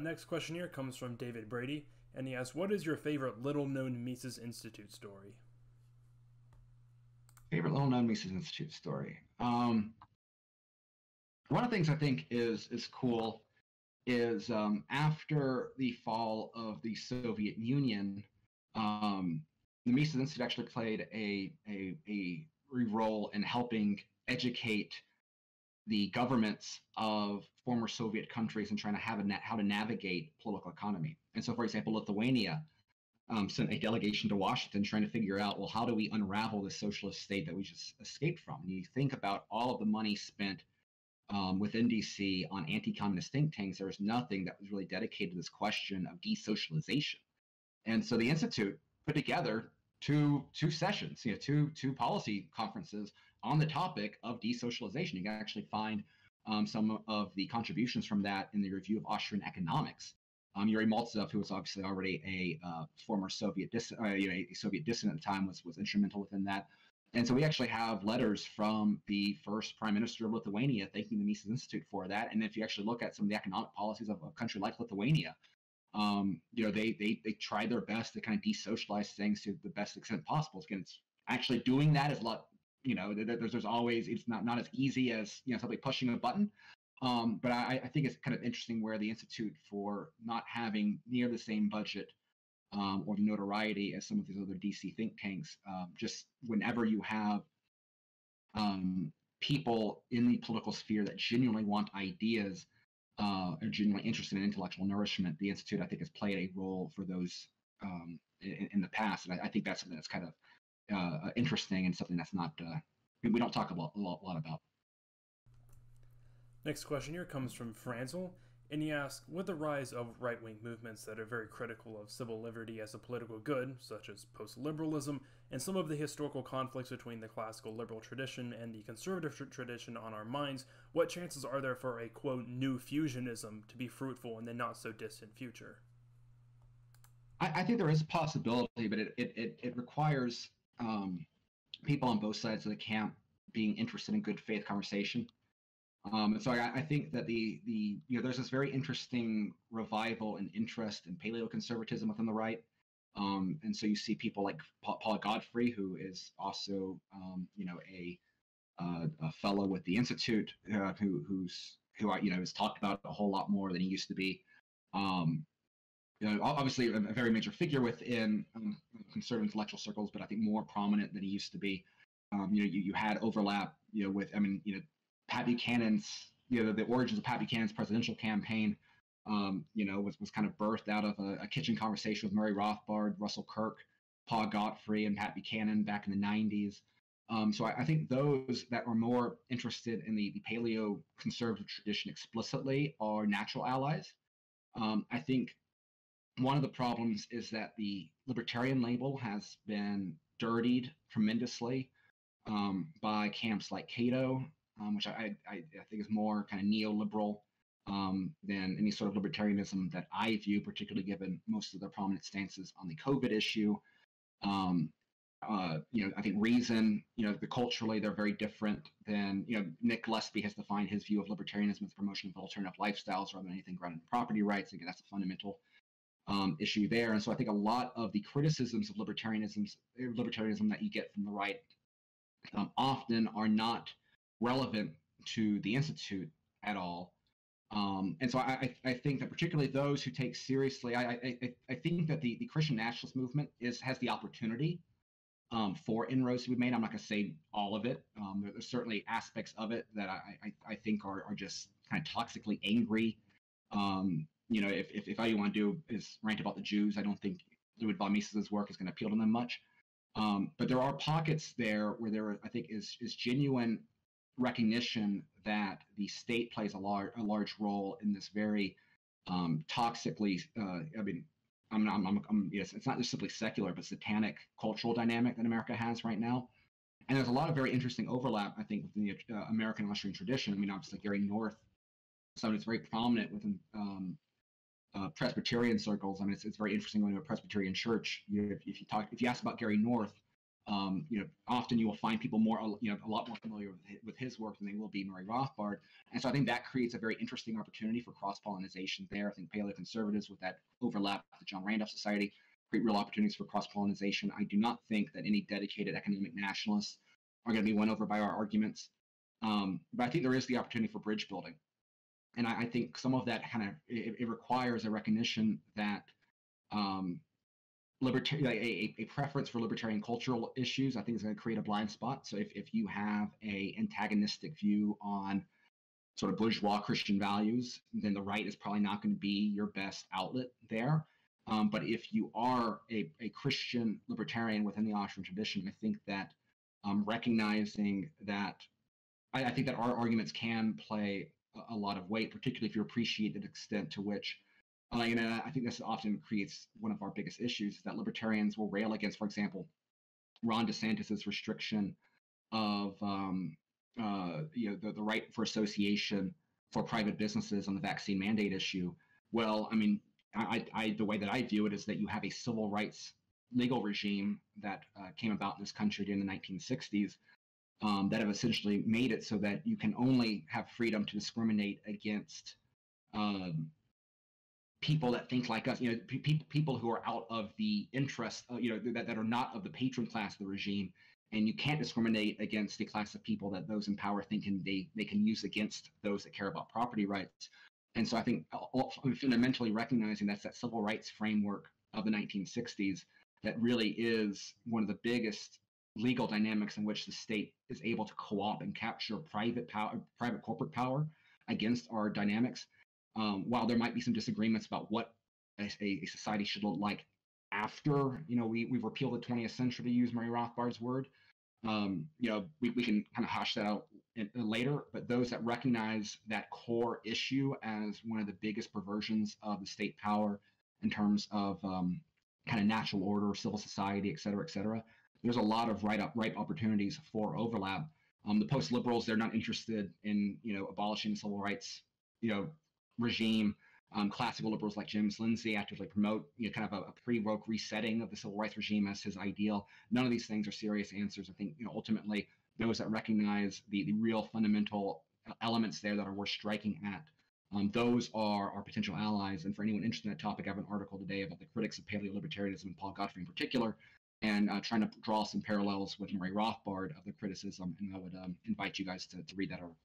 Next question here comes from David Brady, and he asks, what is your favorite little-known Mises Institute story?
Favorite little-known Mises Institute story. One of the things I think is cool is after the fall of the Soviet Union, the Mises Institute actually played a role in helping educate the governments of former Soviet countries and trying to have how to navigate political economy. And so, for example, Lithuania sent a delegation to Washington trying to figure out, well, how do we unravel the socialist state that we just escaped from? And you think about all of the money spent within DC on anti-communist think tanks, there was nothing that was really dedicated to this question of desocialization. And so the Institute put together two sessions, two policy conferences on the topic of desocialization. You can actually find some of the contributions from that in the Review of Austrian Economics. Yuri Maltsev, who was obviously already a former Soviet a Soviet dissident at the time, was instrumental within that. And so we actually have letters from the first prime minister of Lithuania thanking the Mises Institute for that. And if you actually look at some of the economic policies of a country like Lithuania, they tried their best to kind of desocialize things to the best extent possible. Again, it's actually doing that is a lot. There's always, it's not as easy as somebody pushing a button. But I think it's kind of interesting where the Institute, for not having near the same budget or the notoriety as some of these other DC think tanks, just whenever you have people in the political sphere that genuinely want ideas, are genuinely interested in intellectual nourishment, the Institute, I think, has played a role for those in the past. And I think that's something that's kind of interesting and something that's not we don't talk a lot about.
Next question here comes from Franzel, and he asks, with the rise of right-wing movements that are very critical of civil liberty as a political good, such as post-liberalism, and some of the historical conflicts between the classical liberal tradition and the conservative tradition on our minds, what chances are there for a, quote, new fusionism to be fruitful in the not-so-distant future?
I think there is a possibility, but it requires people on both sides of the camp being interested in good faith conversation. And so I think that there's this very interesting revival and interest in paleoconservatism within the right. And so you see people like Paul Godfrey, who is also a fellow with the Institute, who has talked about a whole lot more than he used to be. Obviously a very major figure within conservative intellectual circles, but I think more prominent than he used to be. You had overlap, with Pat Buchanan's, the origins of Pat Buchanan's presidential campaign, was kind of birthed out of a kitchen conversation with Murray Rothbard, Russell Kirk, Paul Godfrey, and Pat Buchanan back in the 90s. So I think those that are more interested in the paleo conservative tradition explicitly are natural allies. I think one of the problems is that the libertarian label has been dirtied tremendously by camps like Cato, which I think is more kind of neoliberal than any sort of libertarianism that I view, particularly given most of their prominent stances on the COVID issue. I think Reason, culturally they're very different than, Nick Gillespie has defined his view of libertarianism as the promotion of alternative lifestyles rather than anything grounded in property rights. Again, that's a fundamental issue there. And so I think a lot of the criticisms of libertarianism that you get from the right often are not relevant to the Institute at all. And so I think that particularly those who take seriously, I think that the Christian nationalist movement has the opportunity for inroads to be made. I'm not going to say all of it. There's certainly aspects of it that I think are just kind of toxically angry. If all you want to do is rant about the Jews, I don't think Louis von Mises's work is going to appeal to them much. But there are pockets there where there, I think, is genuine recognition that the state plays a large role in this very toxically. It's not just simply secular, but satanic cultural dynamic that America has right now. And there's a lot of very interesting overlap, I think, within the American Western tradition. Obviously, Gary North, someone who's very prominent within Presbyterian circles. It's very interesting going to a Presbyterian church. If you ask about Gary North, often you will find people a lot more familiar with his work than they will be Murray Rothbard. And so I think that creates a very interesting opportunity for cross-pollination there. I think paleoconservatives with that overlap with the John Randolph Society create real opportunities for cross-pollination. I do not think that any dedicated academic nationalists are going to be won over by our arguments. But I think there is the opportunity for bridge building. And I think some of that it requires a recognition that a preference for libertarian cultural issues, I think, is going to create a blind spot. So if you have a antagonistic view on sort of bourgeois Christian values, then the right is probably not going to be your best outlet there. But if you are a Christian libertarian within the Austrian tradition, I think that recognizing that, I think that our arguments can play a lot of weight, particularly if you appreciate the extent to which, I think this often creates one of our biggest issues, that libertarians will rail against, for example, Ron DeSantis's restriction of the right for association for private businesses on the vaccine mandate issue. Well, the way that I view it is that you have a civil rights legal regime that came about in this country during the 1960s that have essentially made it so that you can only have freedom to discriminate against people that think like us, people who are out of the interest, that are not of the patron class of the regime. And you can't discriminate against the class of people that those in power think they can use against those that care about property rights. And so I think fundamentally recognizing that's that civil rights framework of the 1960s that really is one of the biggest legal dynamics in which the state is able to co-opt and capture private corporate power against our dynamics. While there might be some disagreements about what a society should look like after, we've repealed the 20th century, to use Murray Rothbard's word, we can kind of hash that out later, but those that recognize that core issue as one of the biggest perversions of the state power in terms of kind of natural order, civil society, et cetera, et cetera. There's a lot of ripe opportunities for overlap. The post-liberals, they're not interested in, abolishing the civil rights, regime. Classical liberals like James Lindsay actively promote, kind of a pre-woke resetting of the civil rights regime as his ideal. None of these things are serious answers. I think, ultimately, those that recognize the real fundamental elements there that are worth striking at, those are our potential allies. And for anyone interested in that topic, I have an article today about the critics of paleo-libertarianism and Paul Godfrey in particular, and trying to draw some parallels with Murray Rothbard of the criticism. And I would invite you guys to read that article.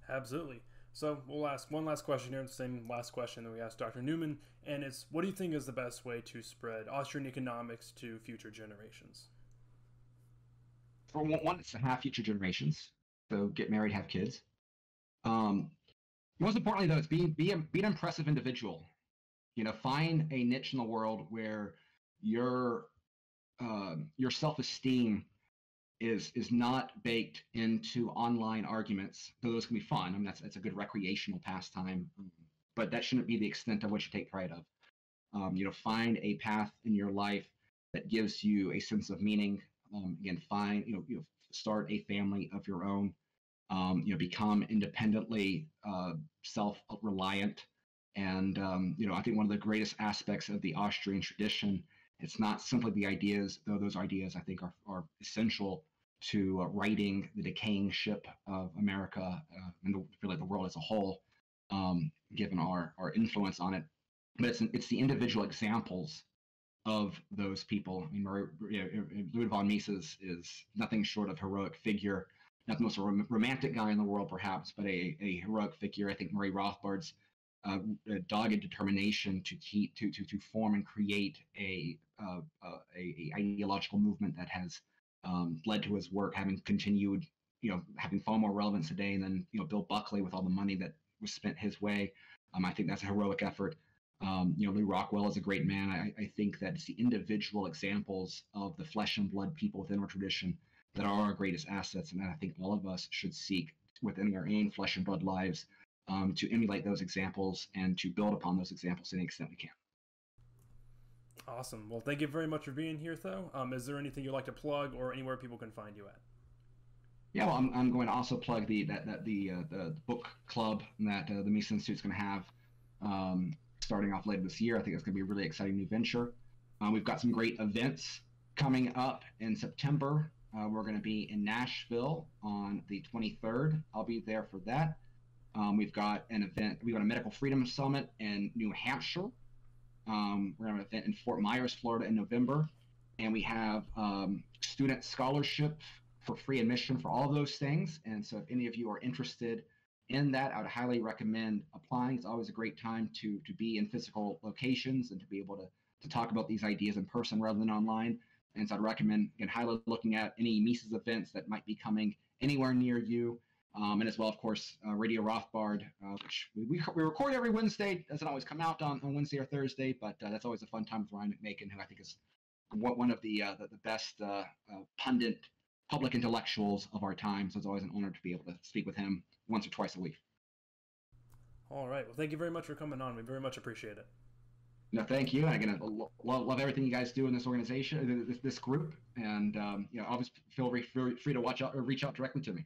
Absolutely. So we'll ask one last question here, the same last question that we asked Dr. Newman, and it's, what do you think is the best way to spread Austrian economics to future generations?
For one, it's to have future generations. So get married, have kids. Most importantly, though, it's be an impressive individual. Find a niche in the world where your self-esteem is not baked into online arguments, though those can be fun. I mean, that's a good recreational pastime, but that shouldn't be the extent of what you take pride of. Find a path in your life that gives you a sense of meaning. Again, start a family of your own. Become independently self-reliant. And, I think one of the greatest aspects of the Austrian tradition, it's not simply the ideas, though those ideas I think are essential to righting the decaying ship of America and really the world as a whole, given our influence on it. But it's the individual examples of those people. I mean, Ludwig von Mises is nothing short of heroic figure, not the most romantic guy in the world, perhaps, but a heroic figure. I think Murray Rothbard's dogged determination to form and create a ideological movement that has led to his work having continued, having far more relevance today than Bill Buckley with all the money that was spent his way. I think that's a heroic effort. Lew Rockwell is a great man. I think that it's the individual examples of the flesh and blood people within our tradition that are our greatest assets, and that I think all of us should seek within our own flesh and blood lives to emulate those examples and to build upon those examples to the extent we can.
Awesome. Well, thank you very much for being here, though. Is there anything you'd like to plug or anywhere people can find you at?
Yeah, well, I'm going to also plug the book club that the Mises Institute is going to have starting off later this year. I think it's going to be a really exciting new venture. We've got some great events coming up in September. We're going to be in Nashville on the 23rd. I'll be there for that. We've got an event. We've got a Medical Freedom Summit in New Hampshire. We're going to have an event in Fort Myers, Florida in November. And we have student scholarship for free admission for all of those things. And so if any of you are interested in that, I would highly recommend applying. It's always a great time to be in physical locations and to be able to talk about these ideas in person rather than online. And so I'd recommend, again, highly looking at any Mises events that might be coming anywhere near you. And as well, of course, Radio Rothbard, which we record every Wednesday. It doesn't always come out on Wednesday or Thursday, but that's always a fun time with Ryan McMakin, who I think is one of the best pundit public intellectuals of our time. So it's always an honor to be able to speak with him once or twice a week.
All right. Well, thank you very much for coming on. We very much appreciate it.
No, thank you. And again, love everything you guys do in this organization, this group. And always feel free to reach out directly to me.